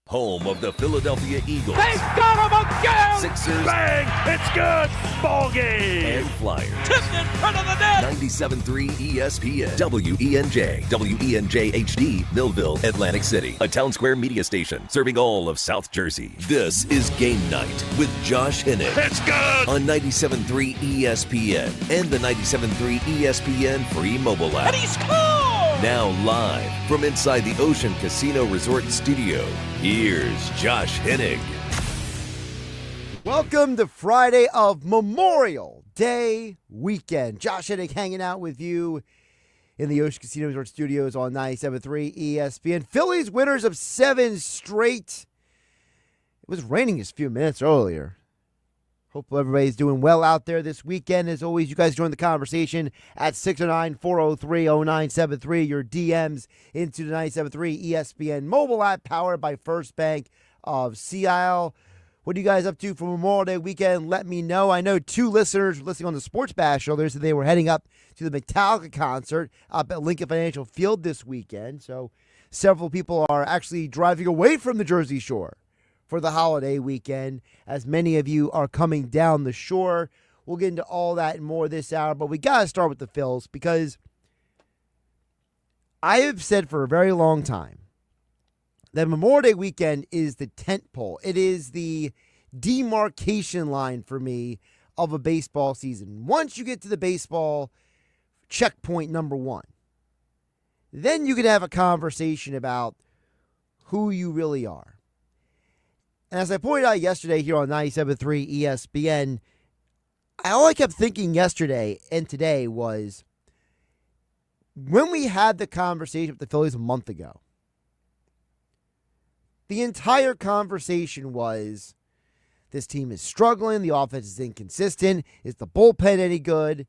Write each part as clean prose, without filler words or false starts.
home of the Philadelphia Eagles. They got him again! Sixers. Bang! It's good! Ball game! And Flyers. Tipped in front of the net! 97.3 ESPN. WENJ. WENJ HD. Millville, Atlantic City. A Town Square media station serving all of South Jersey. This is Game Night with Josh Hinnick. It's good! On 97.3 ESPN and the 97.3 ESPN free mobile app. And he scored! Now live from inside the Ocean Casino Resort Studio, here's Josh Hinnick. Welcome to Friday of Memorial Day weekend. Josh Hinnick hanging out with you in the Ocean Casino Resort Studios on 97.3 ESPN. Phillies winners of 7 straight. It was raining just a few minutes earlier. Hopefully everybody's doing well out there this weekend. As always, you guys join the conversation at 609-403-0973. Your DMs into the 97.3 ESPN mobile app powered by First Bank of Sea Isle. What are you guys up to for Memorial Day weekend? Let me know. I know 2 listeners listening on the Sports Bash show. They said they were heading up to the Metallica concert up at Lincoln Financial Field this weekend. So several people are actually driving away from the Jersey Shore for the holiday weekend, as many of you are coming down the shore. We'll get into all that and more this hour, but we got to start with the Phils because I have said for a very long time that Memorial Day weekend is the tent pole. It is the demarcation line for me of a baseball season. Once you get to the baseball checkpoint number 1, then you can have a conversation about who you really are. And as I pointed out yesterday here on 97.3 ESPN, all I kept thinking yesterday and today was when we had the conversation with the Phillies a month ago, the entire conversation was this team is struggling, the offense is inconsistent, is the bullpen any good?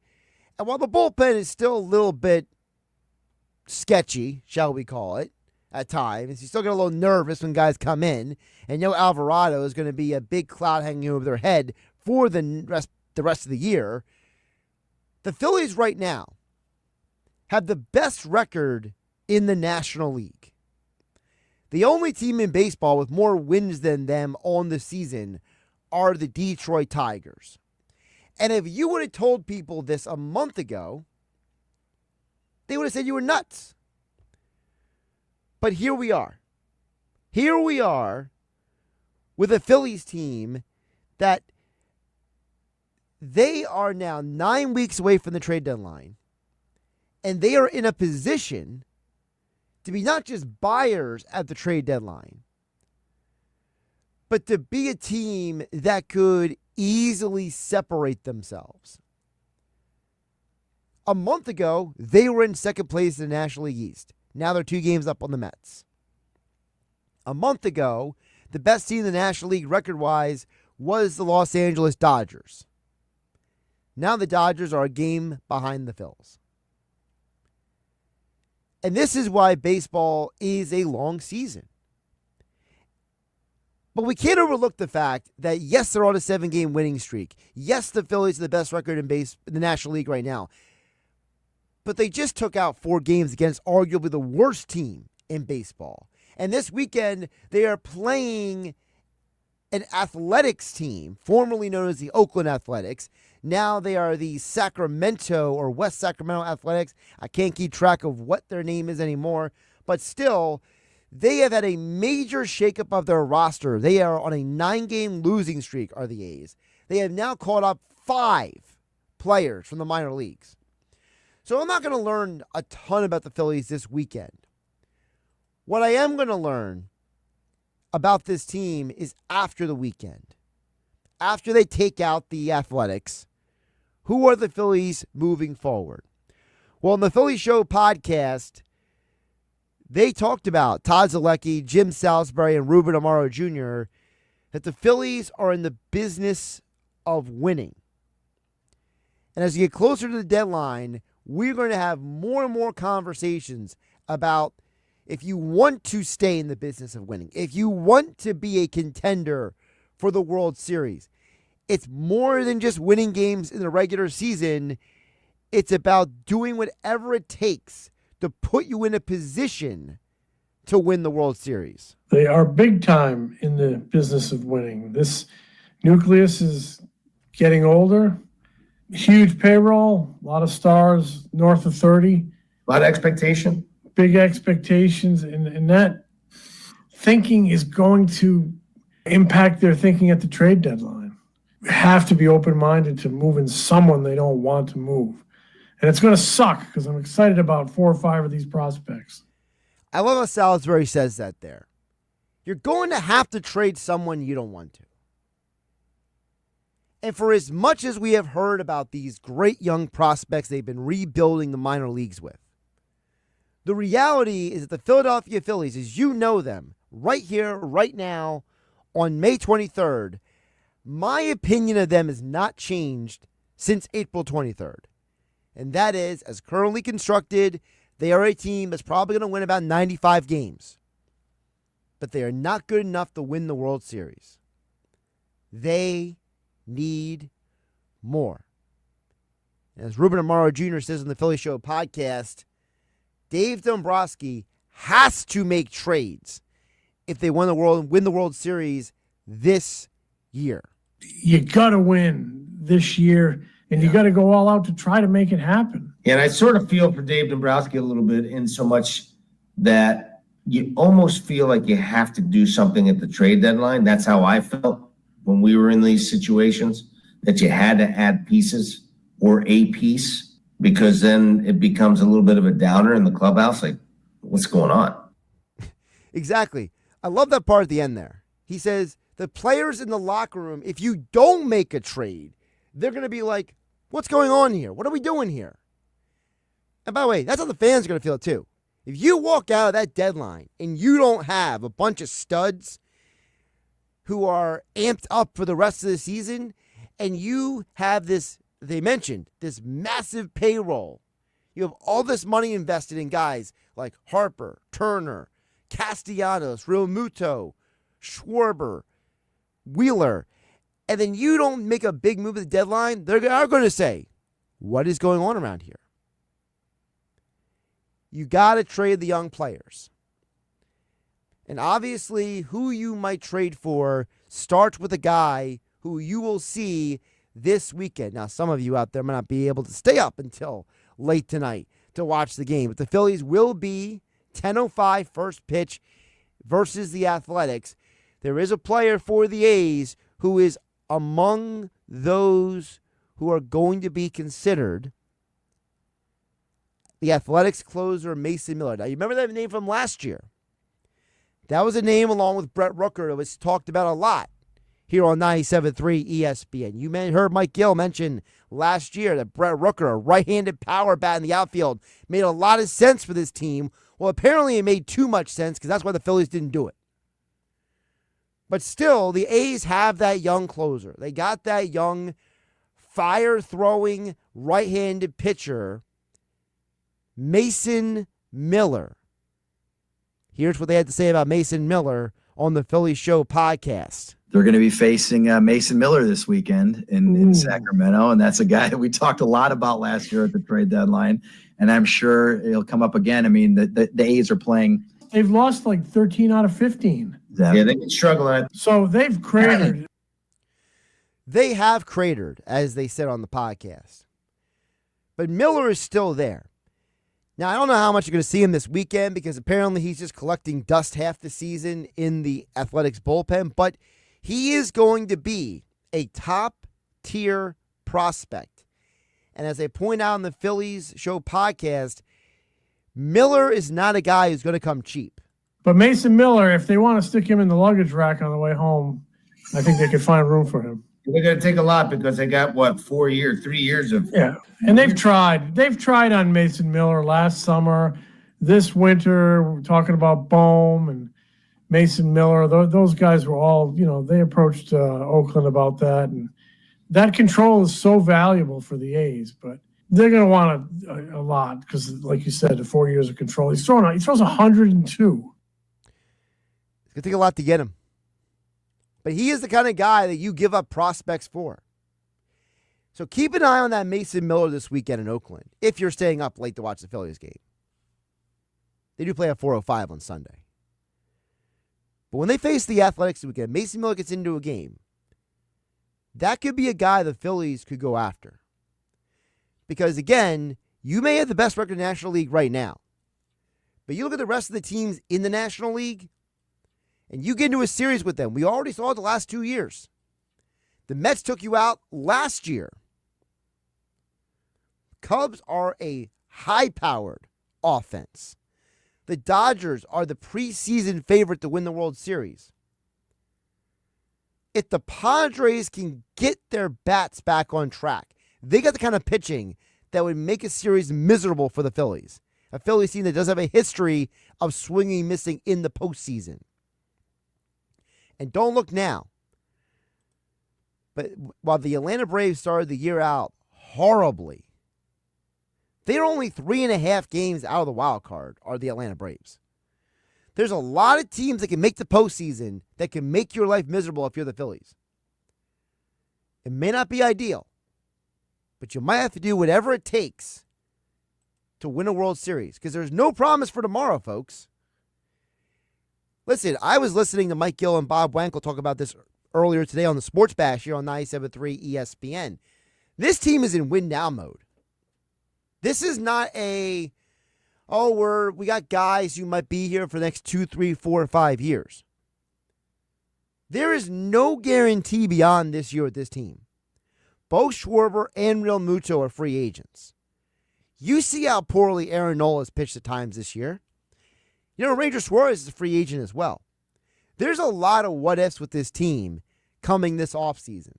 And while the bullpen is still a little bit sketchy, shall we call it, at times, you still get a little nervous when guys come in, and Alvarado is going to be a big cloud hanging over their head for the rest of the year. The Phillies right now have the best record in the National League. The only team in baseball with more wins than them on the season are the Detroit Tigers. And if you would have told people this a month ago, they would have said you were nuts. But here we are. Here we are with a Phillies team that they are now 9 weeks away from the trade deadline. And they are in a position to be not just buyers at the trade deadline, but to be a team that could easily separate themselves. A month ago, they were in second place in the National League East. Now they're 2 games up on the Mets. A month ago, the best team in the National League record-wise was the Los Angeles Dodgers. Now the Dodgers are a game behind the Phils. And this is why baseball is a long season. But we can't overlook the fact that, yes, they're on a 7-game winning streak. Yes, the Phillies are the best record in the National League right now. But they just took out 4 games against arguably the worst team in baseball. And this weekend, they are playing an athletics team, formerly known as the Oakland Athletics. Now they are the Sacramento or West Sacramento Athletics. I can't keep track of what their name is anymore. But still, they have had a major shakeup of their roster. They are on a 9-game losing streak, are the A's. They have now called up 5 players from the minor leagues. So I'm not going to learn a ton about the Phillies this weekend. What I am going to learn about this team is after the weekend. After they take out the Athletics, who are the Phillies moving forward? Well, in the Philly Show podcast, they talked about Todd Zalecki, Jim Salisbury, and Ruben Amaro Jr., that the Phillies are in the business of winning. And as you get closer to the deadline, we're going to have more and more conversations about if you want to stay in the business of winning, if you want to be a contender for the World Series, it's more than just winning games in the regular season. It's about doing whatever it takes to put you in a position to win the World Series. They are big time in the business of winning. This nucleus is getting older. Huge payroll, a lot of stars, north of 30. A lot of expectation. Big expectations, and that thinking is going to impact their thinking at the trade deadline. Have to be open-minded to moving someone they don't want to move. And it's going to suck because I'm excited about 4 or 5 of these prospects. I love how Salisbury says that there. You're going to have to trade someone you don't want to. And for as much as we have heard about these great young prospects they've been rebuilding the minor leagues with, the reality is that the Philadelphia Phillies, as you know them, right here, right now, on May 23rd, my opinion of them has not changed since April 23rd. And that is, as currently constructed, they are a team that's probably going to win about 95 games. But they are not good enough to win the World Series. They need more. As Ruben Amaro Jr. says on the Philly Show podcast, Dave Dombrowski has to make trades if they win the World Series this year. You got to win this year, and you got to go all out to try to make it happen. And I sort of feel for Dave Dombrowski a little bit in so much that you almost feel like you have to do something at the trade deadline. That's how I felt when we were in these situations, that you had to add pieces or a piece, because then it becomes a little bit of a downer in the clubhouse. Like, what's going on? Exactly. I love that part at the end there. He says the players in the locker room, if you don't make a trade, they're going to be like, what's going on here? What are we doing here? And by the way, that's how the fans are going to feel too. If you walk out of that deadline and you don't have a bunch of studs who are amped up for the rest of the season, and you have this, they mentioned, this massive payroll. You have all this money invested in guys like Harper, Turner, Castellanos, Realmuto, Schwarber, Wheeler, and then you don't make a big move at the deadline, they are going to say, what is going on around here? You got to trade the young players. And obviously, who you might trade for starts with a guy who you will see this weekend. Now, some of you out there might not be able to stay up until late tonight to watch the game, but the Phillies will be 10:05 first pitch versus the Athletics. There is a player for the A's who is among those who are going to be considered. The Athletics closer, Mason Miller. Now, you remember that name from last year? That was a name along with Brett Rooker that was talked about a lot here on 97.3 ESPN. You heard Mike Gill mention last year that Brett Rooker, a right-handed power bat in the outfield, made a lot of sense for this team. Well, apparently it made too much sense because that's why the Phillies didn't do it. But still, the A's have that young closer. They got that young, fire-throwing, right-handed pitcher, Mason Miller. Here's what they had to say about Mason Miller on the Philly Show podcast. They're going to be facing Mason Miller this weekend in Sacramento, and that's a guy that we talked a lot about last year at the trade deadline, and I'm sure he'll come up again. I mean, the A's are playing. They've lost like 13 out of 15. Exactly. Yeah, they've been struggling. So they've cratered. They have cratered, as they said on the podcast. But Miller is still there. Now, I don't know how much you're going to see him this weekend because apparently he's just collecting dust half the season in the Athletics bullpen, but he is going to be a top-tier prospect. And as I point out on the Phillies Show podcast, Miller is not a guy who's going to come cheap. But Mason Miller, if they want to stick him in the luggage rack on the way home, I think they could find room for him. They're going to take a lot because they got, 3 years of. Yeah, and they've tried. They've tried on Mason Miller last summer, this winter. We're talking about Bohm and Mason Miller. Those guys were all, they approached Oakland about that. And that control is so valuable for the A's, but they're going to want a lot because, like you said, the 4 years of control. He throws 102. It's going to take a lot to get him. But he is the kind of guy that you give up prospects for. So keep an eye on that Mason Miller this weekend in Oakland if you're staying up late to watch the Phillies game. They do play at 4:05 on Sunday. But when they face the Athletics weekend, Mason Miller gets into a game. That could be a guy the Phillies could go after. Because, again, you may have the best record in the National League right now. But you look at the rest of the teams in the National League, and you get into a series with them. We already saw it the last 2 years. The Mets took you out last year. Cubs are a high-powered offense. The Dodgers are the preseason favorite to win the World Series. If the Padres can get their bats back on track, they got the kind of pitching that would make a series miserable for the Phillies. A Phillies team that does have a history of swinging missing in the postseason. And don't look now, but while the Atlanta Braves started the year out horribly, they're only 3.5 games out of the wild card, are the Atlanta Braves. There's a lot of teams that can make the postseason that can make your life miserable if you're the Phillies. It may not be ideal, but you might have to do whatever it takes to win a World Series, because there's no promise for tomorrow, folks. Listen, I was listening to Mike Gill and Bob Wankel talk about this earlier today on the Sports Bash here on 97.3 ESPN. This team is in win now mode. This is not we got guys who might be here for the next 2, 3, 4, 5 years. There is no guarantee beyond this year with this team. Both Schwarber and Real Muto are free agents. You see how poorly Aaron Nola has pitched at times this year. You know, Ranger Suarez is a free agent as well. There's a lot of what-ifs with this team coming this offseason.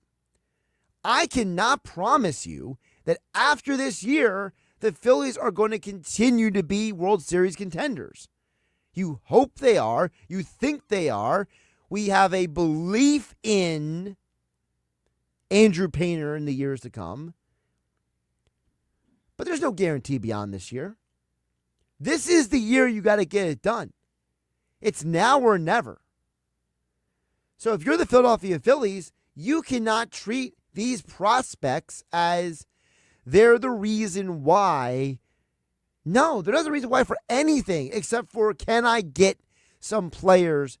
I cannot promise you that after this year, the Phillies are going to continue to be World Series contenders. You hope they are. You think they are. We have a belief in Andrew Painter in the years to come. But there's no guarantee beyond this year. This is the year you got to get it done. It's now or never. So if you're the Philadelphia Phillies, you cannot treat these prospects as they're the reason why. No, they're not the reason why for anything except for, can I get some players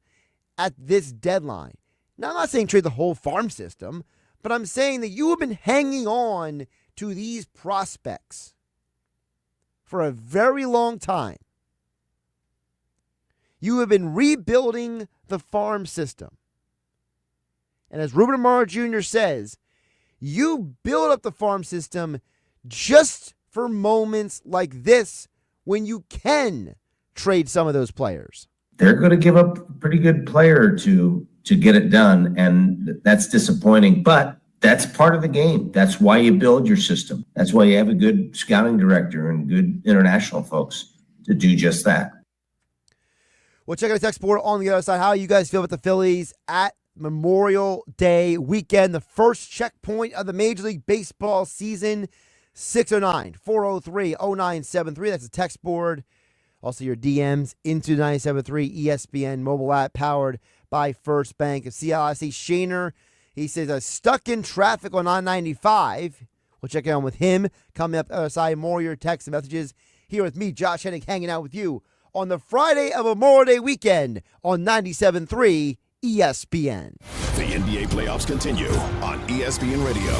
at this deadline? Now, I'm not saying trade the whole farm system, but I'm saying that you have been hanging on to these prospects for a very long time. You have been rebuilding the farm system. And as Ruben Amaro Jr. says, you build up the farm system just for moments like this when you can trade some of those players. They're going to give up a pretty good player to get it done, and that's disappointing. But that's part of the game. That's why you build your system. That's why you have a good scouting director and good international folks to do just that. Well, check out the text board on the other side. How you guys feel about the Phillies at Memorial Day weekend, the first checkpoint of the Major League Baseball season? 609-403-0973. That's the text board. Also, your DMs into 97.3 ESPN mobile app powered by First Bank of Seattle. I see Shaner. He says, I'm stuck in traffic on I-95. We'll check in with him coming up the other side. More of your texts and messages here with me, Josh Hennig, hanging out with you on the Friday of Memorial Day weekend on 97.3 ESPN. The NBA playoffs continue on ESPN Radio.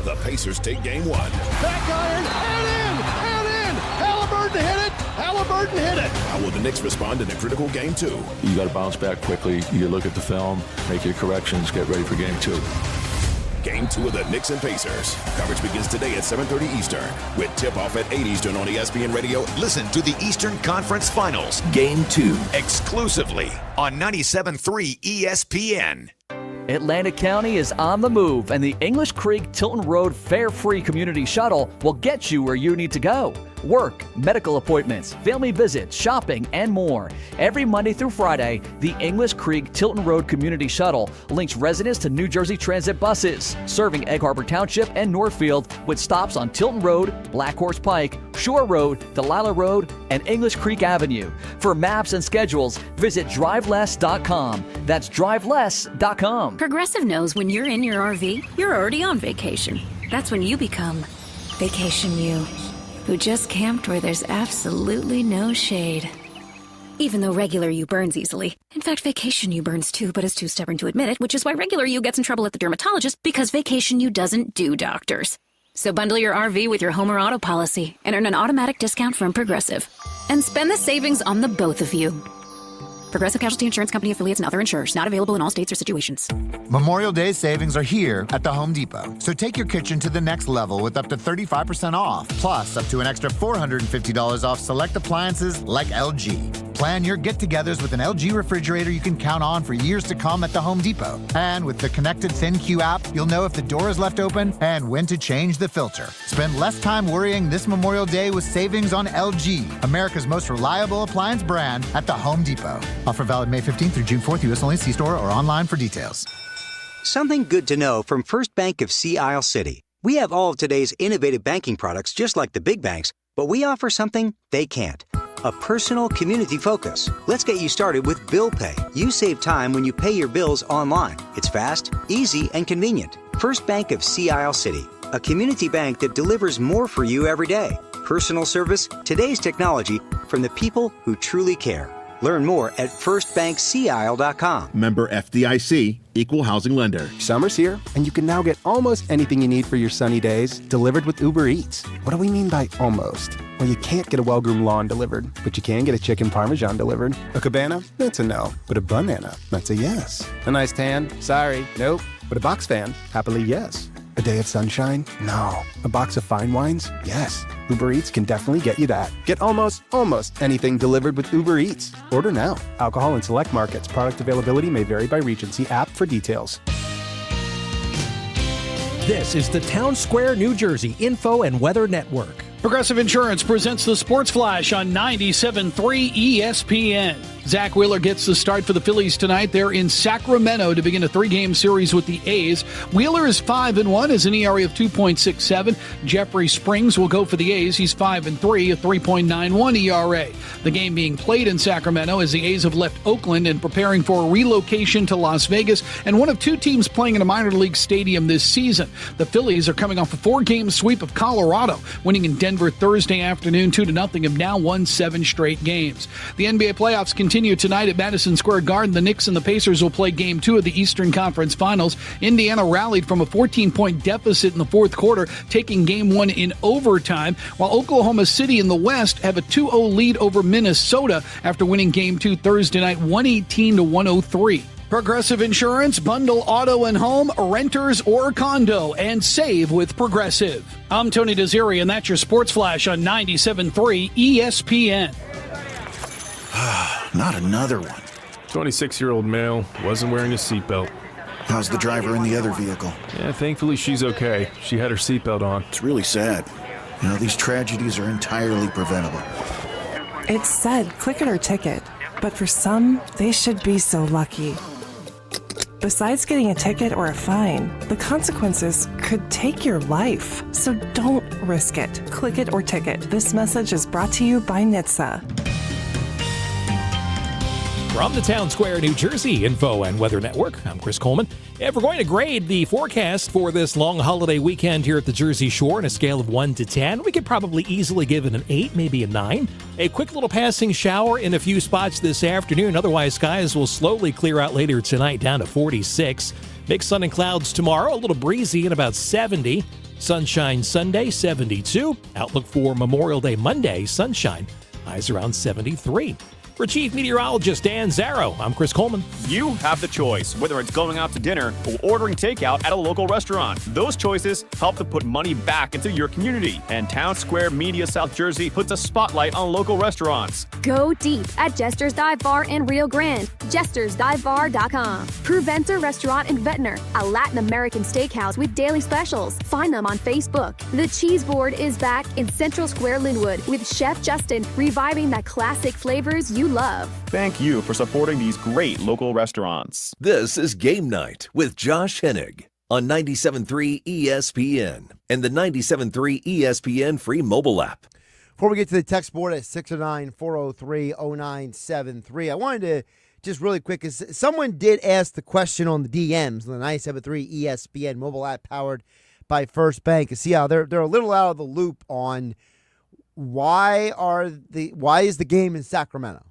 The Pacers take game one. Back iron and in. Halliburton hit it. Halliburton hit it. How will the Knicks respond in a critical game two? You got to bounce back quickly. You look at the film, make your corrections, get ready for game two. Game two of the Knicks and Pacers. Coverage begins today at 7:30 Eastern with tip-off at 8 Eastern on ESPN Radio. Listen to the Eastern Conference Finals, Game two. exclusively on 97.3 ESPN. Atlantic County is on the move, and the English Creek Tilton Road Fare-Free Community Shuttle will get you where you need to go. Work, medical appointments, family visits, shopping, and more. Every Monday through Friday, the English Creek Tilton Road Community Shuttle links residents to New Jersey Transit buses, serving Egg Harbor Township and Northfield with stops on Tilton Road, Black Horse Pike, Shore Road, Delilah Road, and English Creek Avenue. For maps and schedules, visit driveless.com. That's driveless.com. Progressive knows when you're in your RV, you're already on vacation. That's when you become Vacation You, who just camped where there's absolutely no shade. Even though regular you burns easily. In fact, vacation you burns too, but is too stubborn to admit it, which is why regular you gets in trouble at the dermatologist because vacation you doesn't do doctors. So bundle your RV with your home or auto policy and earn an automatic discount from Progressive. And spend the savings on the both of you. Progressive Casualty Insurance Company affiliates and other insurers. Not available in all states or situations. Memorial Day savings are here at the Home Depot. So take your kitchen to the next level with up to 35% off. Plus, up to an extra $450 off select appliances like LG. Plan your get-togethers with an LG refrigerator you can count on for years to come at the Home Depot. And with the connected ThinQ app, you'll know if the door is left open and when to change the filter. Spend less time worrying this Memorial Day with savings on LG, America's most reliable appliance brand at the Home Depot. Offer valid May 15th through June 4th, U.S. only. See store or online for details. Something good to know from First Bank of Sea Isle City. We have all of today's innovative banking products just like the big banks, but we offer something they can't. A personal community focus. Let's get you started with Bill Pay. You save time when you pay your bills online. It's fast, easy, and convenient. First Bank of Sea Isle City. A community bank that delivers more for you every day. Personal service, today's technology, from the people who truly care. Learn more at firstbankseaisle.com. Member FDIC, Equal Housing Lender. Summer's here, and you can now get almost anything you need for your sunny days delivered with Uber Eats. What do we mean by almost? Well, you can't get a well-groomed lawn delivered, but you can get a chicken parmesan delivered. A cabana? That's a no. But a banana? That's a yes. A nice tan? Sorry, nope. But a box fan? Happily, yes. A day of sunshine? No. A box of fine wines? Yes. Uber Eats can definitely get you that. Get almost anything delivered with Uber Eats. Order now. Alcohol in select markets. Product availability may vary by region. See app for details. This is the Town Square, New Jersey Info and Weather Network. Progressive Insurance presents the Sports Flash on 97.3 ESPN. Zach Wheeler gets the start for the Phillies tonight. They're in Sacramento to begin a 3-game series with the A's. Wheeler is 5-1, has an ERA of 2.67. Jeffrey Springs will go for the A's. He's 5-3, a 3.91 ERA. The game being played in Sacramento as the A's have left Oakland and preparing for a relocation to Las Vegas, and one of two teams playing in a minor league stadium this season. The Phillies are coming off a 4-game sweep of Colorado, winning in Denver Thursday afternoon 2-0, have now won 7 straight games. The NBA playoffs continue tonight at Madison Square Garden. The Knicks and the Pacers will play Game 2 of the Eastern Conference Finals. Indiana rallied from a 14-point deficit in the fourth quarter, taking Game 1 in overtime, while Oklahoma City in the West have a 2-0 lead over Minnesota after winning Game 2 Thursday night 118-103. Progressive Insurance, bundle auto and home, renters or condo, and save with Progressive. I'm Tony Desiri, and that's your Sports Flash on 97.3 ESPN. Not another one. 26-year-old male, wasn't wearing a seatbelt. How's the driver in the other vehicle? Yeah, thankfully she's okay. She had her seatbelt on. It's really sad. You know, these tragedies are entirely preventable. It said click it or ticket, but for some, they should be so lucky. Besides getting a ticket or a fine, the consequences could take your life. So don't risk it. Click it or ticket. This message is brought to you by NHTSA. From the Town Square, New Jersey Info and Weather Network, I'm Chris Coleman. If we're going to grade the forecast for this long holiday weekend here at the Jersey Shore on a scale of 1 to 10, we could probably easily give it an 8, maybe a 9. A quick little passing shower in a few spots this afternoon. Otherwise, skies will slowly clear out later tonight down to 46. Mixed sun and clouds tomorrow, a little breezy and about 70. Sunshine Sunday, 72. Outlook for Memorial Day Monday, sunshine, highs around 73. For Chief Meteorologist Dan Zarrow, I'm Chris Coleman. You have the choice, whether it's going out to dinner or ordering takeout at a local restaurant. Those choices help to put money back into your community. And Town Square Media South Jersey puts a spotlight on local restaurants. Go deep at Jester's Dive Bar in Rio Grande. Jester'sDiveBar.com. Pruventer Restaurant in Ventnor, a Latin American steakhouse with daily specials. Find them on Facebook. The Cheese Board is back in Central Square Linwood with Chef Justin reviving the classic flavors you love. Thank you for supporting these great local restaurants. This is Game Night with Josh Hennig on 97.3 ESPN and the 97.3 ESPN free mobile app. Before we get to the text board at 609-403-0973, I wanted to just really quick, because someone did ask the question on the DMs on the 97.3 ESPN mobile app powered by First Bank. See how they're a little out of the loop on why is the game in Sacramento?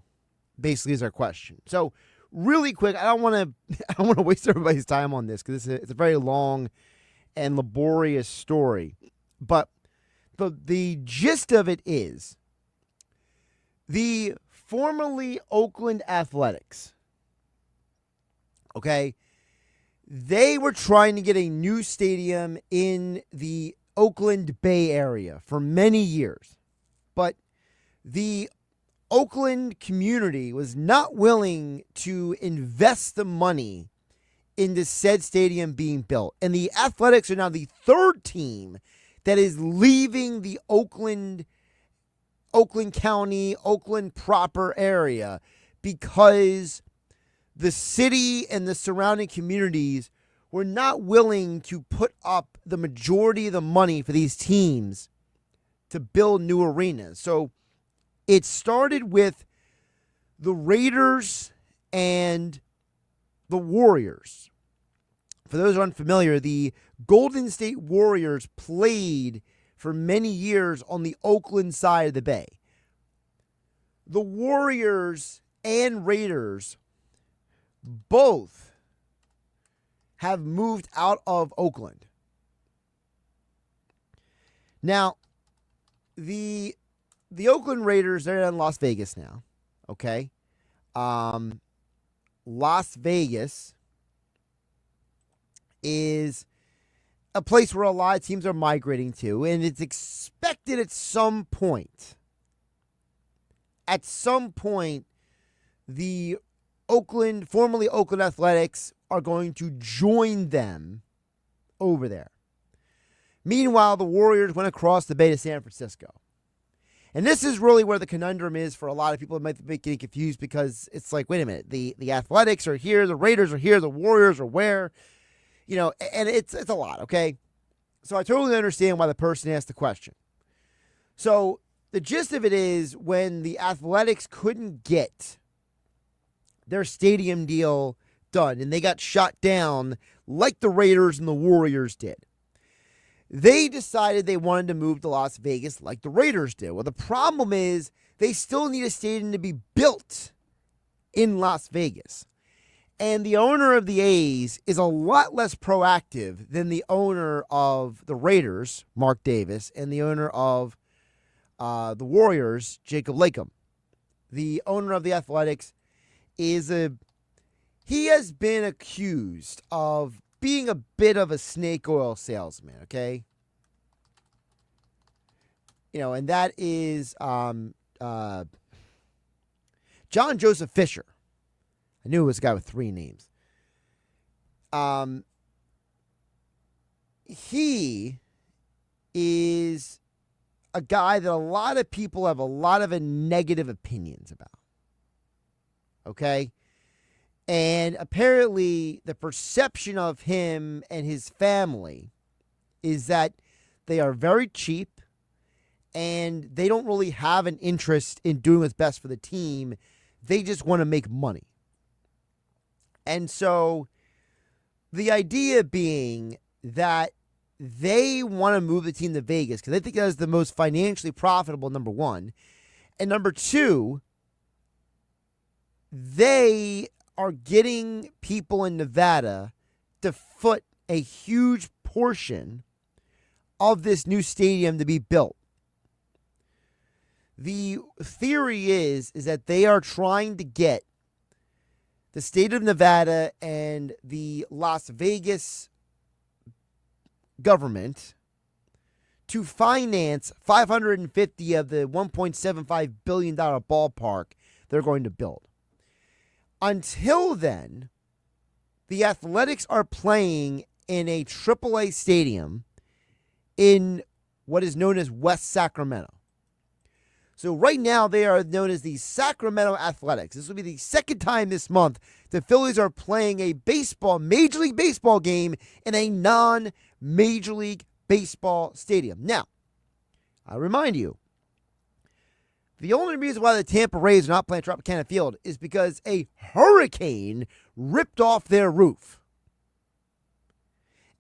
basically is our question. So really quick, I don't want to waste everybody's time on this because it's a very long and laborious story. But the gist of it is the formerly Oakland Athletics, okay, they were trying to get a new stadium in the Oakland Bay Area for many years. But the Oakland community was not willing to invest the money into said stadium being built. And the Athletics are now the third team that is leaving the Oakland County, Oakland proper area because the city and the surrounding communities were not willing to put up the majority of the money for these teams to build new arenas. So it started with the Raiders and the Warriors. For those who are unfamiliar, the Golden State Warriors played for many years on the Oakland side of the bay. The Warriors and Raiders both have moved out of Oakland. Now, the Oakland Raiders, they're in Las Vegas now, okay? Las Vegas is a place where a lot of teams are migrating to, and it's expected at some point, the formerly Oakland Athletics are going to join them over there. Meanwhile, the Warriors went across the bay to San Francisco. And this is really where the conundrum is for a lot of people that might be getting confused because it's like, wait a minute, the Athletics are here, the Raiders are here, the Warriors are where? You know, and it's a lot, okay? So I totally understand why the person asked the question. So the gist of it is when the Athletics couldn't get their stadium deal done and they got shot down like the Raiders and the Warriors did, they decided they wanted to move to Las Vegas like the Raiders did. Well, the problem is they still need a stadium to be built in Las Vegas. And the owner of the A's is a lot less proactive than the owner of the Raiders, Mark Davis, and the owner of the Warriors, Jacob Latham. The owner of the Athletics he has been accused of being a bit of a snake oil salesman, okay? You know, and that is John Joseph Fisher. I knew it was a guy with three names. He is a guy that a lot of people have a lot of negative opinions about. Okay? And apparently the perception of him and his family is that they are very cheap and they don't really have an interest in doing what's best for the team. They just want to make money. And so the idea being that they want to move the team to Vegas because they think that is the most financially profitable, number one. And number two, they are getting people in Nevada to foot a huge portion of this new stadium to be built. The theory is that they are trying to get the state of Nevada and the Las Vegas government to finance 550 of the $1.75 billion ballpark they're going to build. Until then, the Athletics are playing in a AAA stadium in what is known as West Sacramento. So right now they are known as the Sacramento Athletics. This will be the second time this month the Phillies are playing a Major League Baseball game in a non-Major League Baseball stadium. Now, I remind you, the only reason why the Tampa Rays are not playing Tropicana Field is because a hurricane ripped off their roof.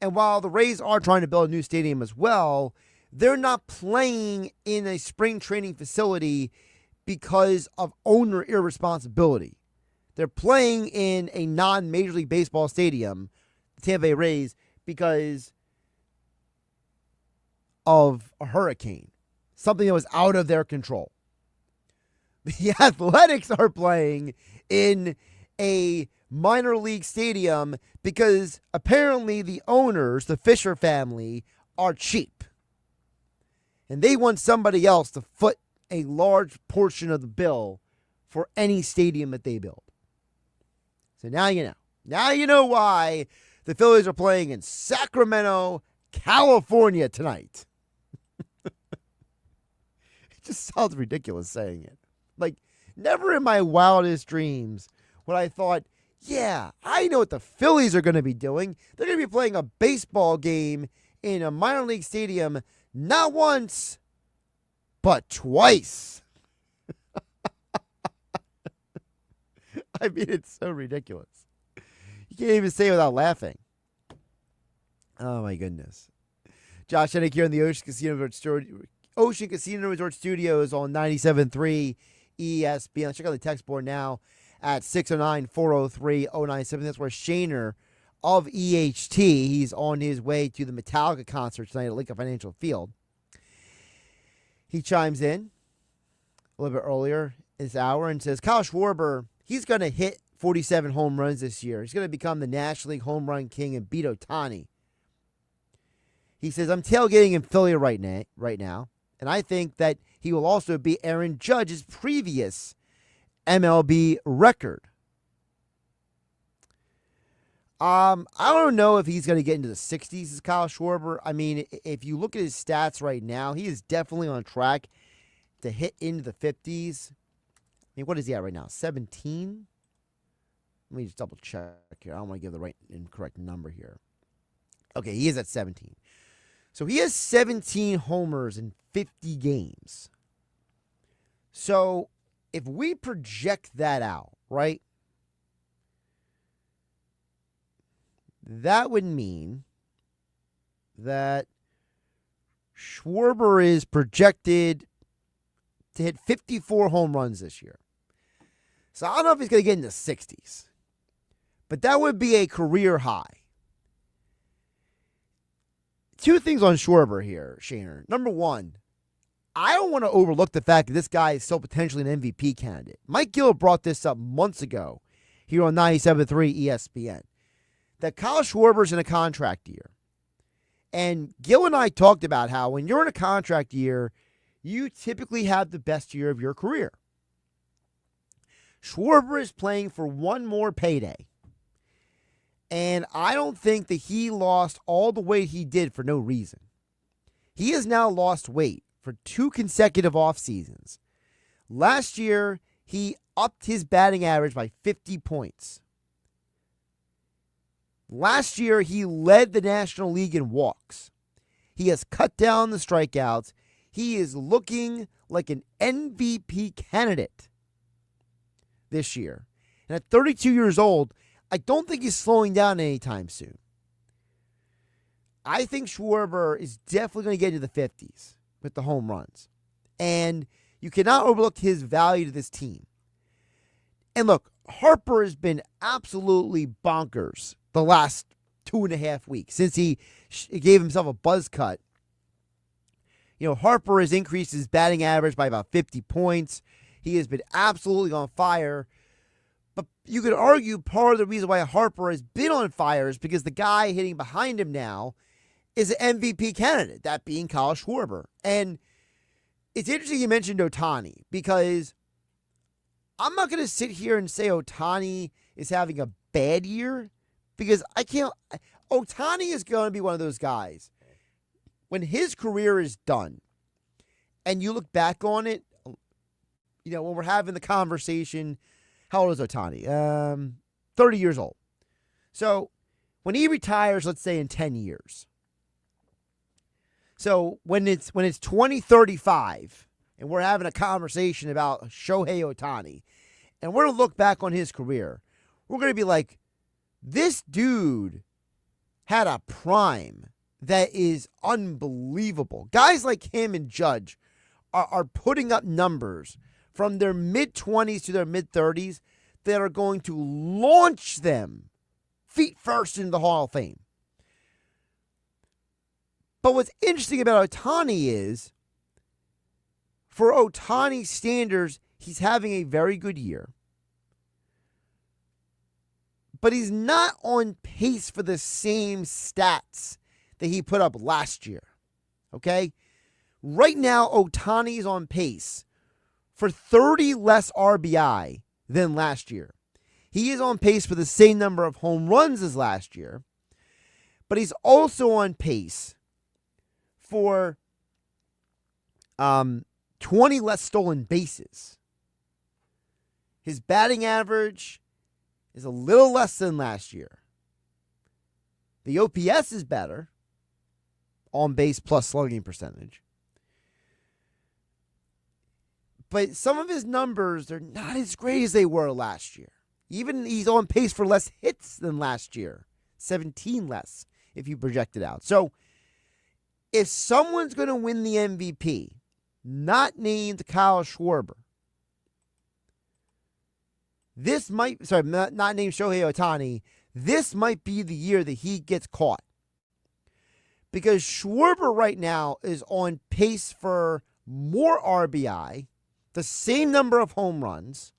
And while the Rays are trying to build a new stadium as well, they're not playing in a spring training facility because of owner irresponsibility. They're playing in a non-Major League Baseball stadium, the Tampa Bay Rays, because of a hurricane, something that was out of their control. The Athletics are playing in a minor league stadium because apparently the owners, the Fisher family, are cheap. And they want somebody else to foot a large portion of the bill for any stadium that they build. So now you know. Now you know why the Phillies are playing in Sacramento, California tonight. It just sounds ridiculous saying it. Like, never in my wildest dreams would I thought, yeah, I know what the Phillies are going to be doing. They're going to be playing a baseball game in a minor league stadium not once, but twice. I mean, it's so ridiculous. You can't even say it without laughing. Oh, my goodness. Josh Hennick here in the Ocean Casino Resort Studios on 97.3 ESPN. Check out the text board now at 609-403-097. That's where Shaner of EHT, he's on his way to the Metallica concert tonight at Lincoln Financial Field. He chimes in a little bit earlier this hour and says, Kyle Schwarber, he's going to hit 47 home runs this year. He's going to become the National League home run king and beat Ohtani. He says, I'm tailgating in Philly right now, and I think that he will also beat Aaron Judge's previous MLB record. I don't know if he's going to get into the 60s as Kyle Schwarber. I mean, if you look at his stats right now, he is definitely on track to hit into the 50s. I mean, what is he at right now? 17? Let me just double check here. I don't want to give the right incorrect number here. Okay, he is at 17. So he has 17 homers in 50 games. So if we project that out, right? That would mean that Schwarber is projected to hit 54 home runs this year. So I don't know if he's going to get in the 60s. But that would be a career high. Two things on Schwarber here, Shaner. Number one, I don't want to overlook the fact that this guy is still potentially an MVP candidate. Mike Gill brought this up months ago here on 97.3 ESPN. That Kyle Schwarber's in a contract year. And Gill and I talked about how when you're in a contract year, you typically have the best year of your career. Schwarber is playing for one more payday. And I don't think that he lost all the weight he did for no reason. He has now lost weight for 2 consecutive off seasons. Last year, he upped his batting average by 50 points. Last year, he led the National League in walks. He has cut down the strikeouts. He is looking like an MVP candidate this year. And at 32 years old, I don't think he's slowing down anytime soon. I think Schwarber is definitely going to get into the 50s with the home runs. And you cannot overlook his value to this team. And look, Harper has been absolutely bonkers the last 2.5 weeks since he gave himself a buzz cut. You know, Harper has increased his batting average by about 50 points. He has been absolutely on fire. But you could argue part of the reason why Harper has been on fire is because the guy hitting behind him now is an MVP candidate, that being Kyle Schwarber. And it's interesting you mentioned Ohtani because I'm not going to sit here and say Ohtani is having a bad year because I can't. Ohtani is going to be one of those guys. When his career is done and you look back on it, you know, when we're having the conversation, how old is Ohtani? 30 years old. So when he retires, let's say in 10 years. So when it's 2035 and we're having a conversation about Shohei Ohtani and we're going to look back on his career, we're going to be like, this dude had a prime that is unbelievable. Guys like him and Judge are putting up numbers from their mid-20s to their mid-30s that are going to launch them feet first into the Hall of Fame. But what's interesting about Ohtani is, for Ohtani's standards, he's having a very good year. But he's not on pace for the same stats that he put up last year. Okay? Right now, Ohtani is on pace for 30 less RBI than last year. He is on pace for the same number of home runs as last year. But he's also on pace for 20 less stolen bases. His batting average is a little less than last year. The OPS is better, on base plus slugging percentage. But some of his numbers, they're not as great as they were last year. Even he's on pace for less hits than last year. 17 less if you project it out. So if someone's going to win the MVP, not named Kyle Schwarber, not named Shohei Ohtani, this might be the year that he gets caught. Because Schwarber right now is on pace for more RBI, the same number of home runs.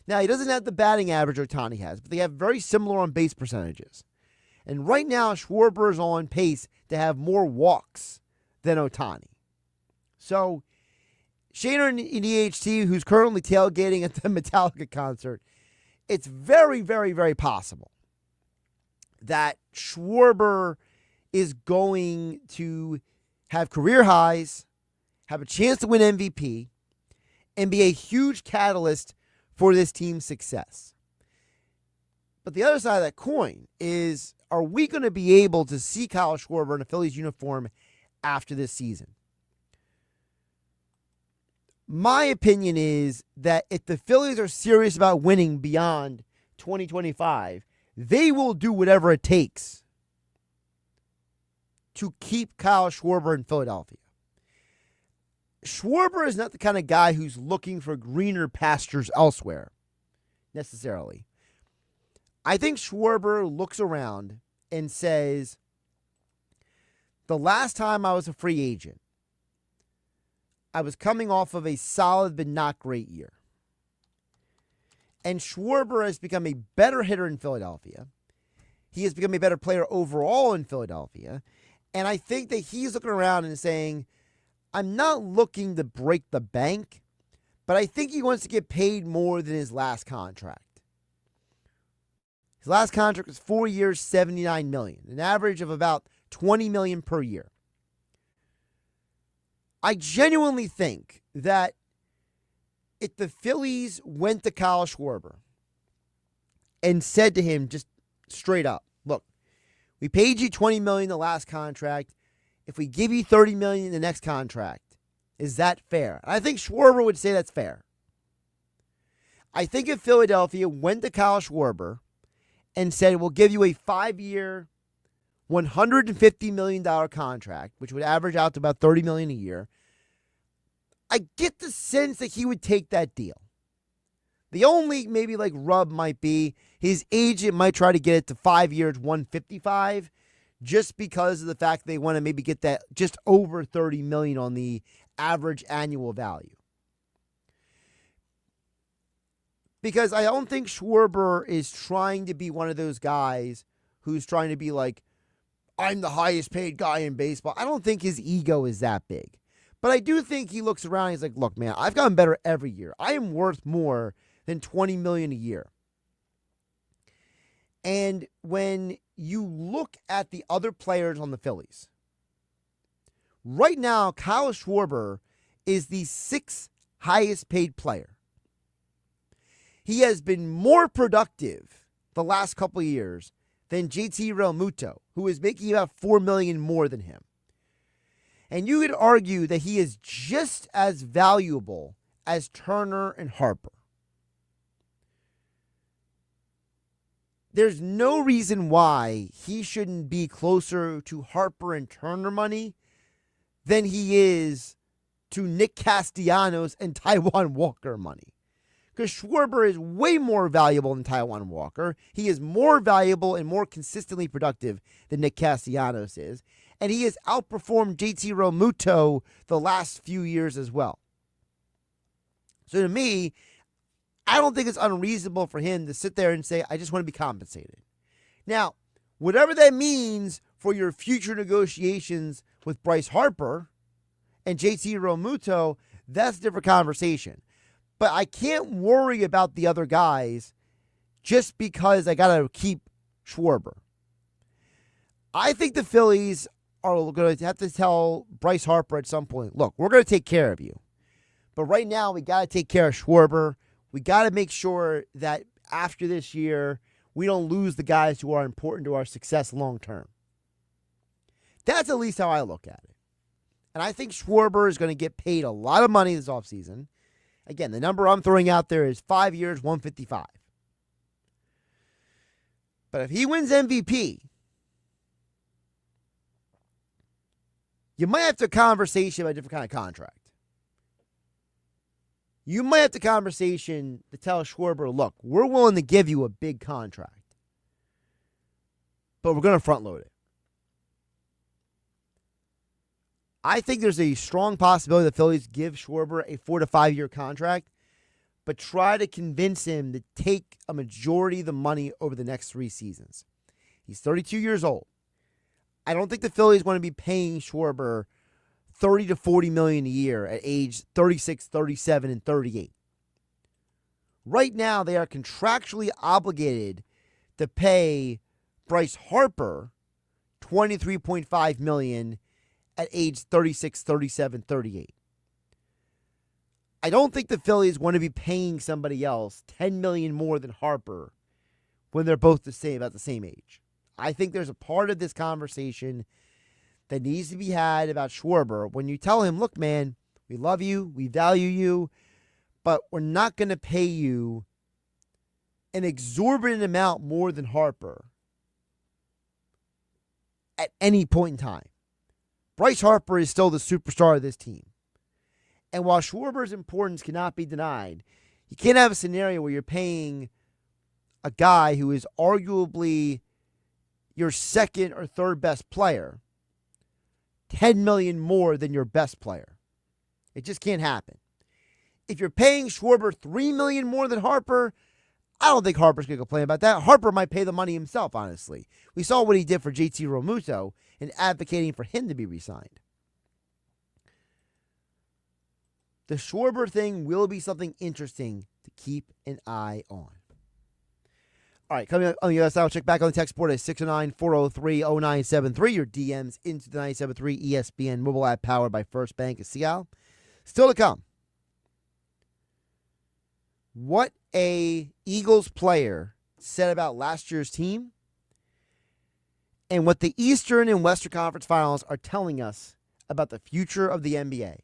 Now, he doesn't have the batting average Ohtani has, but they have very similar on base percentages. And right now, Schwarber is on pace to have more walks than Ohtani. So, Shaner in EHT, who's currently tailgating at the Metallica concert, it's very, very, very possible that Schwarber is going to have career highs, have a chance to win MVP, and be a huge catalyst for this team's success. But the other side of that coin is, are we going to be able to see Kyle Schwarber in a Phillies uniform after this season? My opinion is that if the Phillies are serious about winning beyond 2025, they will do whatever it takes to keep Kyle Schwarber in Philadelphia. Schwarber is not the kind of guy who's looking for greener pastures elsewhere, necessarily. I think Schwarber looks around and says, the last time I was a free agent, I was coming off of a solid but not great year. And Schwarber has become a better hitter in Philadelphia. He has become a better player overall in Philadelphia. And I think that he's looking around and saying, I'm not looking to break the bank, but I think he wants to get paid more than his last contract. His last contract was 4 years, $79 million, an average of about $20 million per year. I genuinely think that if the Phillies went to Kyle Schwarber and said to him just straight up, look, we paid you $20 million the last contract. If we give you $30 million in the next contract, is that fair? I think Schwarber would say that's fair. I think if Philadelphia went to Kyle Schwarber and said, we'll give you a 5-year, $150 million contract, which would average out to about $30 million a year, I get the sense that he would take that deal. The only maybe like rub might be his agent might try to get it to 5 years, $155, just because of the fact they want to maybe get that just over $30 million on the average annual value. Because I don't think Schwarber is trying to be one of those guys who's trying to be like, I'm the highest paid guy in baseball. I don't think his ego is that big. But I do think he looks around and he's like, look, man, I've gotten better every year. I am worth more than $20 million a year. And when you look at the other players on the Phillies, right now, Kyle Schwarber is the 6th highest paid player. He has been more productive the last couple of years than JT Realmuto, who is making about $4 million more than him. And you could argue that he is just as valuable as Turner and Harper. There's no reason why he shouldn't be closer to Harper and Turner money than he is to Nick Castellanos and Taijuan Walker money. Because Schwarber is way more valuable than Taijuan Walker. He is more valuable and more consistently productive than Nick Castellanos is. And he has outperformed JT Realmuto the last few years as well. So to me, I don't think it's unreasonable for him to sit there and say, I just want to be compensated. Now, whatever that means for your future negotiations with Bryce Harper and JT Realmuto, that's a different conversation. But I can't worry about the other guys just because I got to keep Schwarber. I think the Phillies are going to have to tell Bryce Harper at some point, look, we're going to take care of you. But right now, we got to take care of Schwarber. We got to make sure that after this year, we don't lose the guys who are important to our success long term. That's at least how I look at it. And I think Schwarber is going to get paid a lot of money this offseason. Again, the number I'm throwing out there is 5 years, $155. But if he wins MVP, you might have to have a conversation about a different kind of contract. You might have the conversation to tell Schwarber, look, we're willing to give you a big contract, but we're going to front load it. I think there's a strong possibility the Phillies give Schwarber a 4 to 5 year contract, but try to convince him to take a majority of the money over the next 3 seasons. He's 32 years old. I don't think the Phillies want to be paying Schwarber $30 to $40 million a year at age 36, 37, and 38. Right now, they are contractually obligated to pay Bryce Harper $23.5 million at age 36, 37, 38. I don't think the Phillies want to be paying somebody else $10 million more than Harper when they're both about the same age. I think there's a part of this conversation that needs to be had about Schwarber when you tell him, look, man, we love you, we value you, but we're not going to pay you an exorbitant amount more than Harper at any point in time. Bryce Harper is still the superstar of this team. And while Schwarber's importance cannot be denied, you can't have a scenario where you're paying a guy who is arguably your second or third best player $10 million more than your best player. It just can't happen. If you're paying Schwarber $3 million more than Harper, I don't think Harper's going to complain about that. Harper might pay the money himself, honestly. We saw what he did for JT Realmuto in advocating for him to be re-signed. The Schwarber thing will be something interesting to keep an eye on. All right, coming up on the other side, I'll check back on the text board at 609-403-0973. Your DMs into the 97.3 ESPN mobile app powered by First Bank of Seattle. Still to come. What a Eagles player said about last year's team and what the Eastern and Western Conference Finals are telling us about the future of the NBA.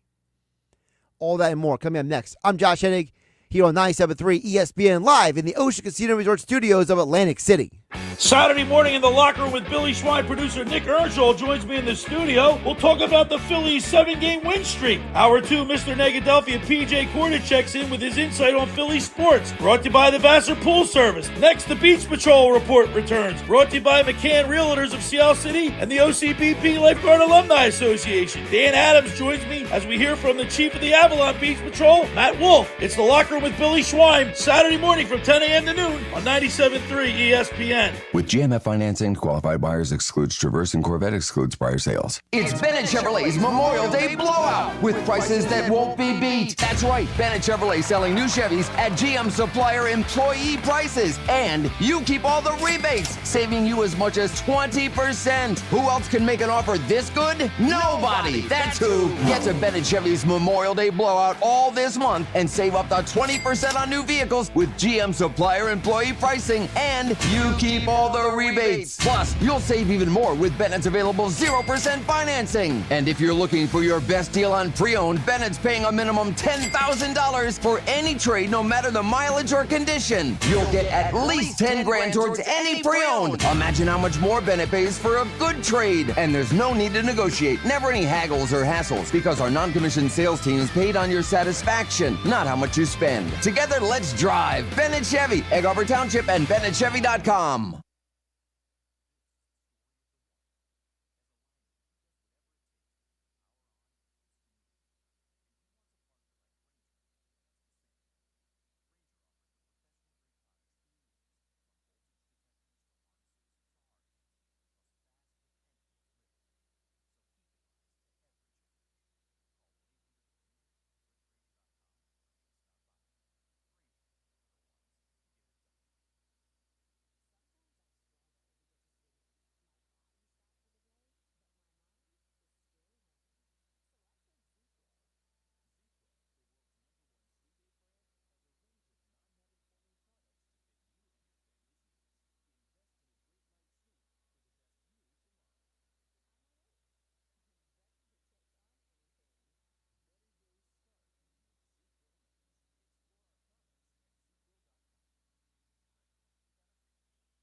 All that and more coming up next. I'm Josh Hennig here on 97.3 ESPN live in the Ocean Casino Resort Studios of Atlantic City. Saturday morning in the locker room with Billy Schwein, producer Nick Earnshaw joins me in the studio. We'll talk about the Phillies' 7-game win streak. Hour 2, Mr. Negadelphia PJ Corda checks in with his insight on Philly sports. Brought to you by the Vassar Pool Service. Next, the Beach Patrol report returns. Brought to you by McCann Realtors of Seattle City and the OCBP Lifeguard Alumni Association. Dan Adams joins me as we hear from the chief of the Avalon Beach Patrol, Matt Wolf. It's the locker room with Billy Schwein, Saturday morning from 10 a.m. to noon on 97.3 ESPN. With GMF financing, qualified buyers excludes Traverse and Corvette excludes prior sales. It's Bennett Chevrolet's Memorial Day blowout with prices that won't be beat. That's right, Bennett Chevrolet selling new Chevys at GM supplier employee prices. And you keep all the rebates, saving you as much as 20%. Who else can make an offer this good? Nobody. That's who. Get to Bennett Chevy's Memorial Day blowout all this month and save up to 20% on new vehicles with GM supplier employee pricing. And you keep keep all the rebates. Plus, you'll save even more with Bennett's available 0% financing. And if you're looking for your best deal on pre-owned, Bennett's paying a minimum $10,000 for any trade, no matter the mileage or condition. You'll get at least 10 grand towards any pre-owned. Imagine how much more Bennett pays for a good trade. And there's no need to negotiate. Never any haggles or hassles, because our non-commissioned sales team is paid on your satisfaction, not how much you spend. Together, let's drive. Bennett Chevy, Egg Harbor Township, and BennettChevy.com.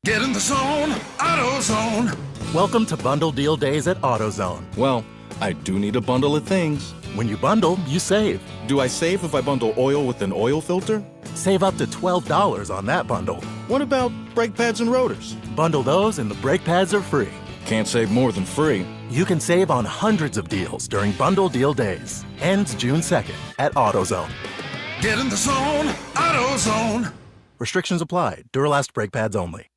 Get in the zone, AutoZone. Welcome to Bundle Deal Days at AutoZone. Well, I do need a bundle of things. When you bundle, you save. Do I save if I bundle oil with an oil filter? Save up to $12 on that bundle. What about brake pads and rotors? Bundle those and the brake pads are free. Can't save more than free. You can save on hundreds of deals during Bundle Deal Days. Ends June 2nd at AutoZone. Get in the zone, AutoZone. Restrictions apply. Duralast brake pads only.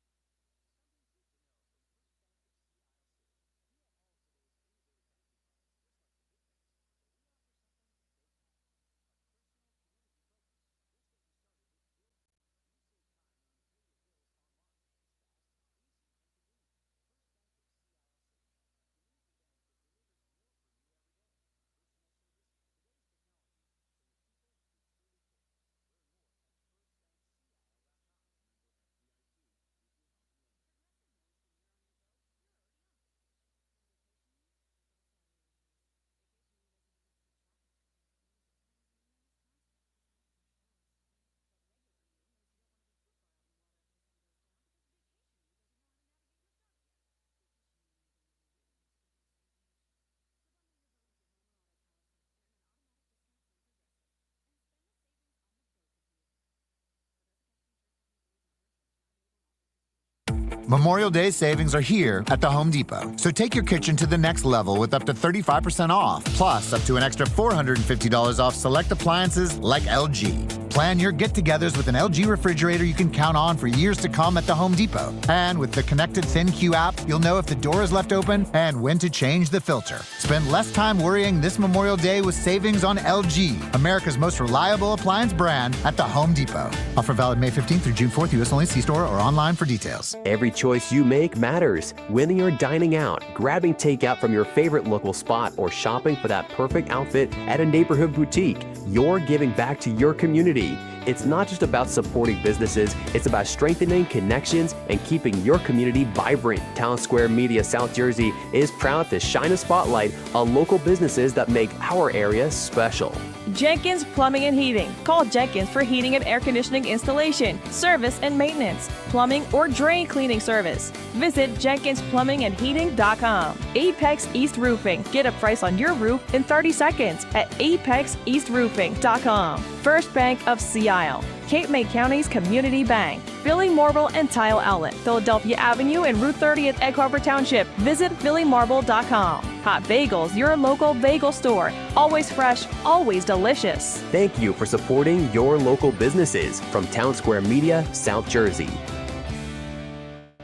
Memorial Day savings are here at the Home Depot. So take your kitchen to the next level with up to 35% off, plus up to an extra $450 off select appliances like LG. Plan your get-togethers with an LG refrigerator you can count on for years to come at the Home Depot. And with the connected ThinQ app, you'll know if the door is left open and when to change the filter. Spend less time worrying this Memorial Day with savings on LG, America's most reliable appliance brand, at the Home Depot. Offer valid May 15th through June 4th, U.S. only. See store or online for details. Every choice you make matters. Whether you're dining out, grabbing takeout from your favorite local spot, or shopping for that perfect outfit at a neighborhood boutique, you're giving back to your community. It's not just about supporting businesses, it's about strengthening connections and keeping your community vibrant. Town Square Media South Jersey is proud to shine a spotlight on local businesses that make our area special. Jenkins Plumbing and Heating. Call Jenkins for heating and air conditioning installation, service and maintenance, plumbing or drain cleaning service. Visit JenkinsPlumbingandHeating.com. Apex East Roofing. Get a price on your roof in 30 seconds at ApexEastRoofing.com. First Bank of Sea Isle. Cape May County's community bank. Filling Marble and Tile Outlet. Philadelphia Avenue and Route 30 at Egg Harbor Township. Visit PhillyMarble.com. Hot Bagels, your local bagel store. Always fresh, always delicious. Thank you for supporting your local businesses from Town Square Media, South Jersey.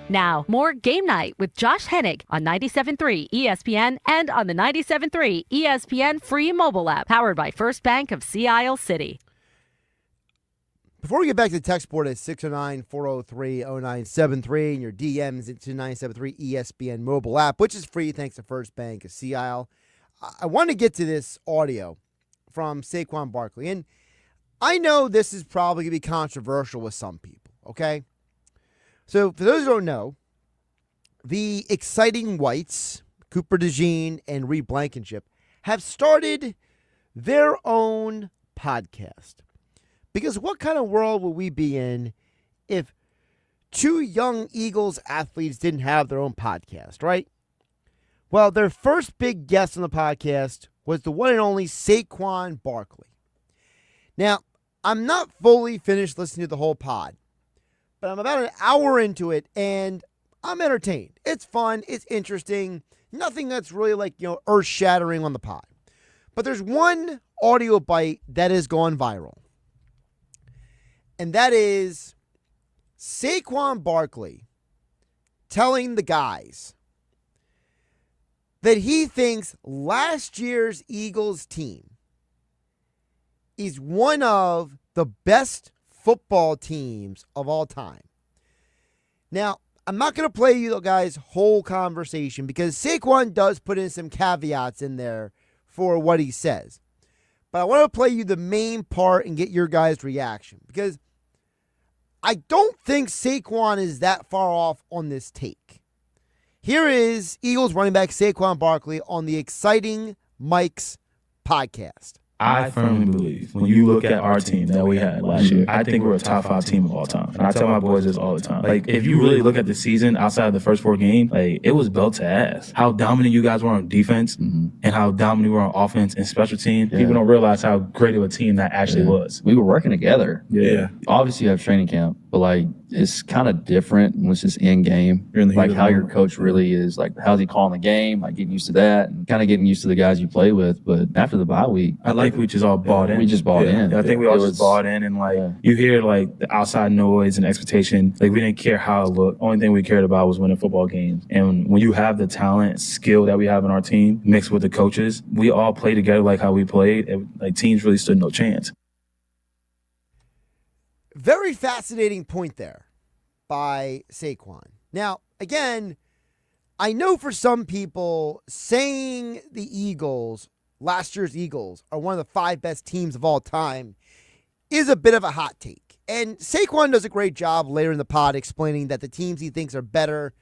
Now, more Game Night with Josh Hennig on 97.3 ESPN and on the 97.3 ESPN free mobile app, powered by First Bank of Sea Isle City. Before we get back to the text board at 609-403-0973 and your DMs into 973 ESPN mobile app, which is free thanks to First Bank of Sea Isle, I want to get to this audio from Saquon Barkley. And I know this is probably going to be controversial with some people, okay? So for those who don't know, the Exciting Whites, Cooper DeJean and Reed Blankenship, have started their own podcast. Because what kind of world would we be in if two young Eagles athletes didn't have their own podcast, right? Well, their first big guest on the podcast was the one and only Saquon Barkley. Now, I'm not fully finished listening to the whole pod, but I'm about an hour into it, and I'm entertained. It's fun. It's interesting. Nothing that's really like, earth-shattering on the pod. But there's one audio bite that has gone viral, and that is Saquon Barkley telling the guys that he thinks last year's Eagles team is one of the best football teams of all time. Now, I'm not going to play you guys' whole conversation because Saquon does put in some caveats in there for what he says. But I want to play you the main part and get your guys' reaction because I don't think Saquon is that far off on this take. Here is Eagles running back Saquon Barkley on the Exciting Mike's podcast. I firmly believe when you look at our team that we had last year, I think we're a top 5 team of all time. And I tell my boys this all the time. Like, if you really look at the season outside of the first 4 games, like, it was belt to ass. How dominant you guys were on defense and how dominant we were on offense and special teams. People don't realize how great of a team that actually was. We were working together. Yeah. Obviously, you have training camp, but, like, it's kind of different when it's just in game. Like, how your coach really is. Like, how's he calling the game? Like, getting used to that and kind of getting used to the guys you play with. But after the bye week, I like we just all bought in. We just bought in. I think we all just bought in, and like you hear like the outside noise and expectation. Like we didn't care how it looked. Only thing we cared about was winning football games. And when you have the talent, skill that we have in our team mixed with the coaches, we all play together like how we played. Like teams really stood no chance. Very fascinating point there by Saquon. Now, again, I know for some people saying the Eagles, last year's Eagles, are one of the 5 best teams of all time is a bit of a hot take. And Saquon does a great job later in the pod explaining that the teams he thinks are better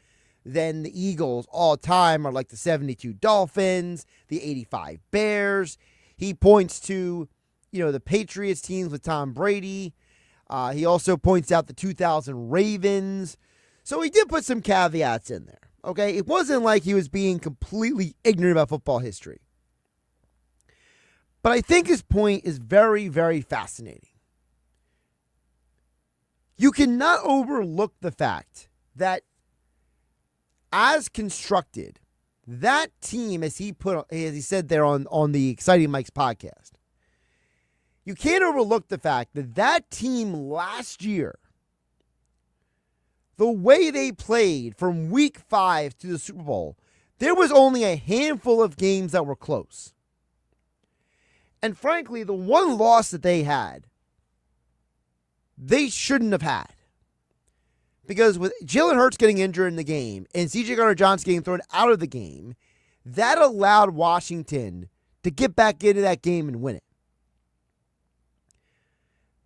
than the Eagles all time are like the 72 Dolphins, the 85 Bears. He points to, the Patriots teams with Tom Brady. He also points out the 2000 Ravens. So he did put some caveats in there, okay? It wasn't like he was being completely ignorant about football history. But I think his point is very, very fascinating. You cannot overlook the fact that as constructed, that team, as he said there on the Exciting Mike's podcast, you can't overlook the fact that that team last year, the way they played from week 5 to the Super Bowl, there was only a handful of games that were close. And frankly, the one loss that they had, they shouldn't have had. Because with Jalen Hurts getting injured in the game and C.J. Gardner-Johnson getting thrown out of the game, that allowed Washington to get back into that game and win it.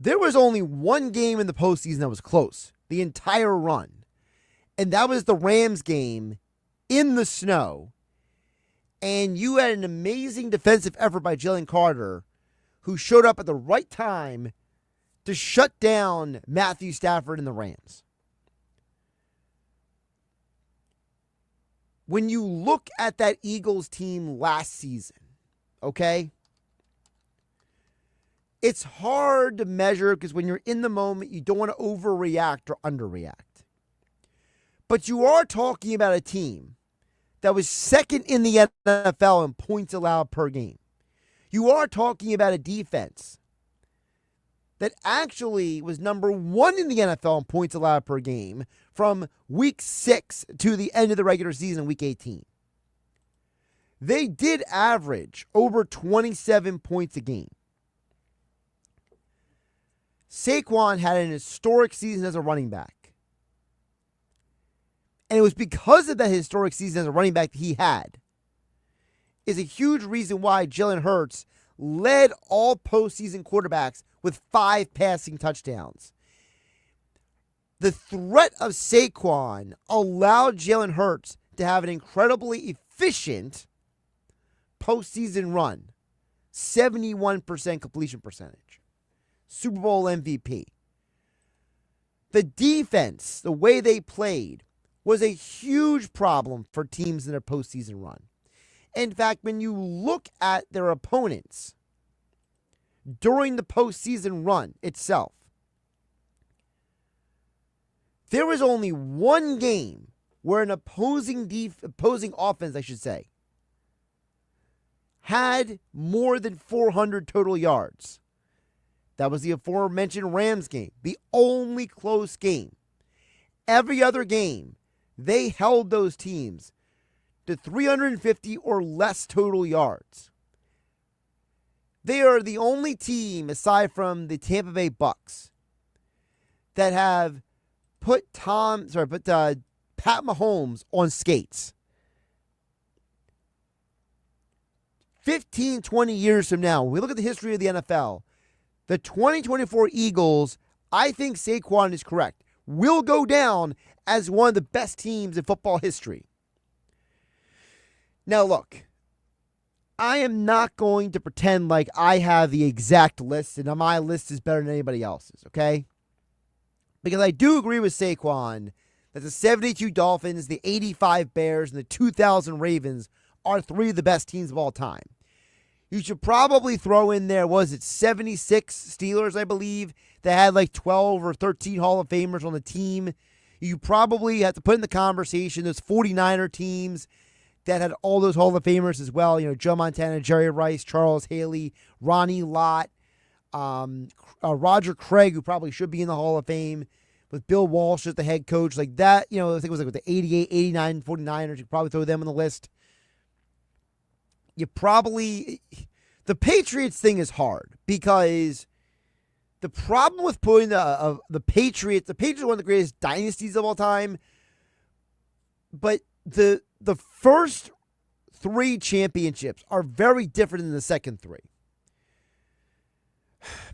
There was only one game in the postseason that was close, the entire run. And that was the Rams game in the snow. And you had an amazing defensive effort by Jalen Carter, who showed up at the right time to shut down Matthew Stafford and the Rams. When you look at that Eagles team last season, okay, it's hard to measure because when you're in the moment, you don't want to overreact or underreact. But you are talking about a team that was second in the NFL in points allowed per game. You are talking about a defense that actually was number 1 in the NFL in points allowed per game from week 6 to the end of the regular season, week 18. They did average over 27 points a game. Saquon had an historic season as a running back. And it was because of that historic season as a running back that he had is a huge reason why Jalen Hurts led all postseason quarterbacks with 5 passing touchdowns. The threat of Saquon allowed Jalen Hurts to have an incredibly efficient postseason run. 71% completion percentage. Super Bowl MVP. The defense, the way they played, was a huge problem for teams in their postseason run. In fact, when you look at their opponents during the postseason run itself, there was only one game where an opposing offense, I should say, had more than 400 total yards. That was the aforementioned Rams game, the only close game. Every other game, they held those teams to 350 or less total yards. They are the only team, aside from the Tampa Bay Bucks, that have put Pat Mahomes on skates. 15, 20 years from now, when we look at the history of the NFL, the 2024 Eagles, I think Saquon is correct, will go down as one of the best teams in football history. Now look, I am not going to pretend like I have the exact list and my list is better than anybody else's, okay? Because I do agree with Saquon that the 72 Dolphins, the 85 Bears, and the 2000 Ravens are three of the best teams of all time. You should probably throw in there, 76 Steelers, I believe, that had like 12 or 13 Hall of Famers on the team. You probably have to put in the conversation those 49er teams that had all those Hall of Famers as well. Joe Montana, Jerry Rice, Charles Haley, Ronnie Lott, Roger Craig, who probably should be in the Hall of Fame, with Bill Walsh as the head coach. Like that, I think it was like with the 88, 89, 49ers. You could probably throw them on the list. The Patriots thing is hard because the problem with putting the Patriots are one of the greatest dynasties of all time, but the first three championships are very different than the second three.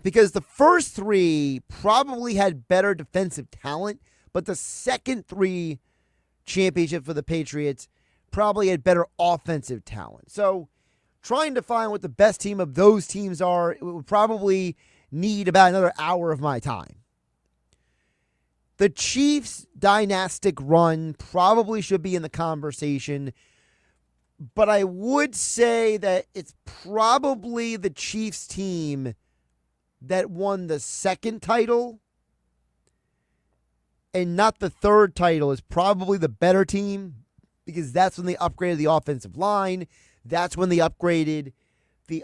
Because the first three probably had better defensive talent, but the second three championships for the Patriots probably had better offensive talent. So trying to find what the best team of those teams are, it would probably need about another hour of my time. The Chiefs' dynastic run probably should be in the conversation, but I would say that it's probably the Chiefs team that won the second title and not the third title is probably the better team because that's when they upgraded the offensive line. That's when they upgraded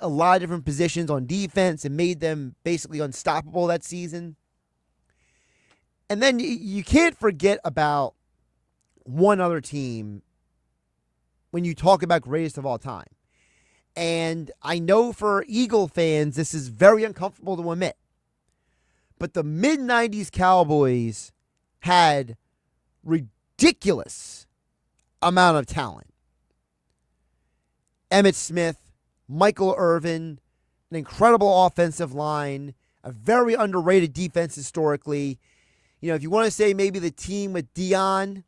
a lot of different positions on defense and made them basically unstoppable that season. And then you can't forget about one other team when you talk about greatest of all time. And I know for Eagle fans, this is very uncomfortable to admit. But the mid-90s Cowboys had ridiculous amount of talent. Emmitt Smith, Michael Irvin, an incredible offensive line, a very underrated defense historically. If you want to say maybe the team with Dion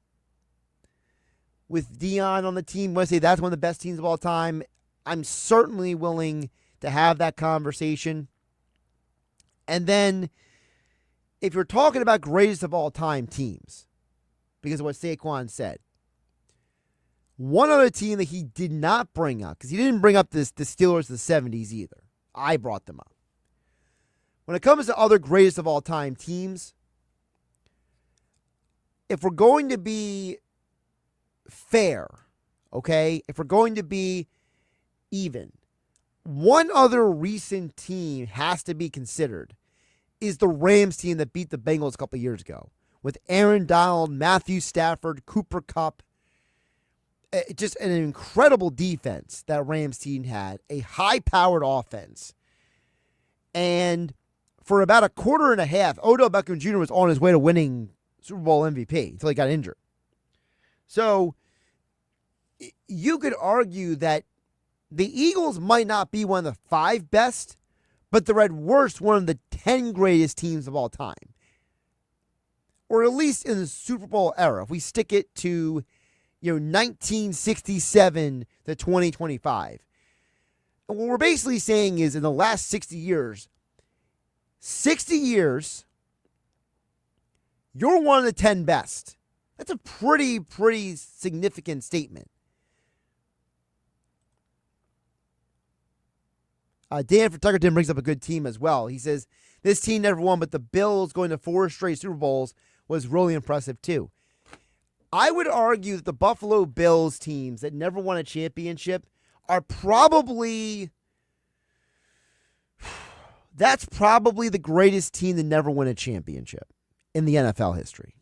on the team, you want to say that's one of the best teams of all time, I'm certainly willing to have that conversation. And then if you're talking about greatest of all time teams, because of what Saquon said, one other team that he did not bring up, because he didn't bring up the Steelers of the 70s either. I brought them up. When it comes to other greatest of all time teams, if we're going to be fair, okay, if we're going to be even, one other recent team has to be considered is the Rams team that beat the Bengals a couple years ago with Aaron Donald, Matthew Stafford, Cooper Kupp. Just an incredible defense that Rams team had, a high-powered offense. And for about a quarter and a half, Odell Beckham Jr. was on his way to winning Super Bowl MVP until he got injured. So you could argue that the Eagles might not be one of the 5 best, but they're at worst one of the 10 greatest teams of all time. or at least in the Super Bowl era, if we stick it to 1967 to 2025. And what we're basically saying is in the last 60 years, you're one of the 10 best. That's a pretty significant statement. Dan from Tuckerton brings up a good team as well. He says, this team never won, but the Bills going to 4 straight Super Bowls was really impressive too. I would argue that the Buffalo Bills teams that never won a championship are probably the greatest team to never win a championship in the NFL history.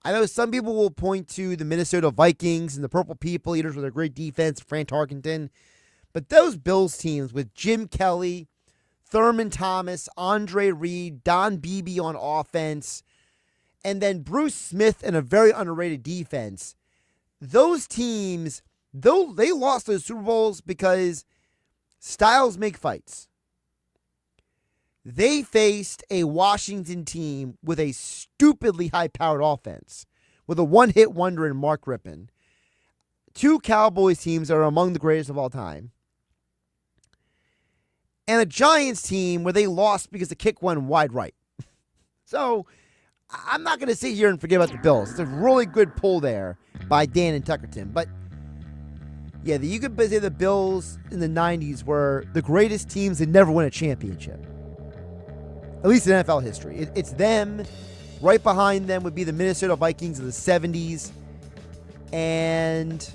I know some people will point to the Minnesota Vikings and the Purple People Eaters with their great defense, Frank Tarkenton, but those Bills teams with Jim Kelly, Thurman Thomas, Andre Reed, Don Beebe on offense, and then Bruce Smith and a very underrated defense. Those teams, though they lost those Super Bowls because styles make fights. They faced a Washington team with a stupidly high-powered offense, with a one-hit wonder in Mark Rippon. 2 Cowboys teams that are among the greatest of all time. And a Giants team where they lost because the kick went wide right. So, I'm not going to sit here and forget about the Bills. It's a really good pull there by Dan and Tuckerton. But, yeah, you could say the Bills in the 90s were the greatest teams that never won a championship. At least in NFL history. It's them. Right behind them would be the Minnesota Vikings of the 70s. And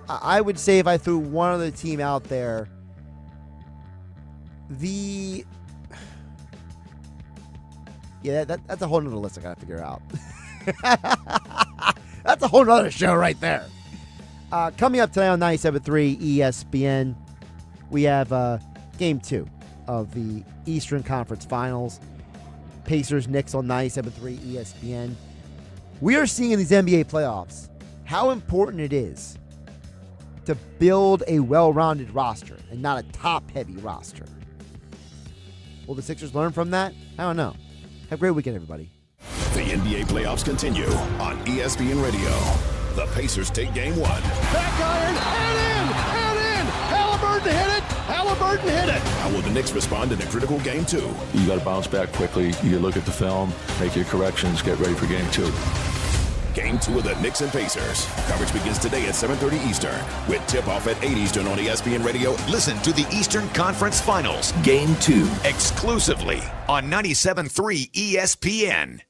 I would say if I threw one other team out there, that's a whole nother list I got to figure out. That's a whole nother show right there. Coming up tonight on 97.3 ESPN, we have Game 2 of the Eastern Conference Finals. Pacers, Knicks on 97.3 ESPN. We are seeing in these NBA playoffs how important it is to build a well-rounded roster and not a top-heavy roster. Will the Sixers learn from that? I don't know. Have a great weekend, everybody. The NBA playoffs continue on ESPN Radio. The Pacers take Game 1. Back iron, and in! Halliburton hit it! Halliburton hit it! How will the Knicks respond in a critical Game 2? You got to bounce back quickly. You look at the film, make your corrections, get ready for Game 2. Game 2 of the Knicks and Pacers. Coverage begins today at 7:30 Eastern. With tip-off at 8 Eastern on ESPN Radio. Listen to the Eastern Conference Finals, Game 2, exclusively on 97.3 ESPN.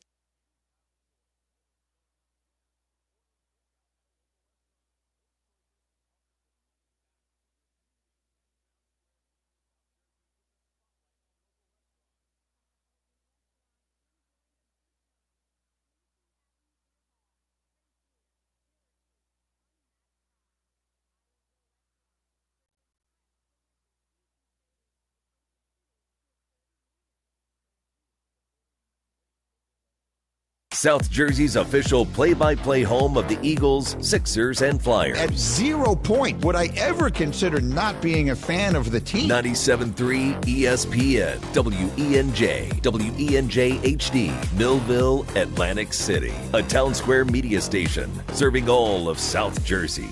South Jersey's official play-by-play home of the Eagles, Sixers, and Flyers. At 0 point would I ever consider not being a fan of the team. 97.3 ESPN, WENJ, WENJ HD, Millville, Atlantic City. A Town Square media station serving all of South Jersey.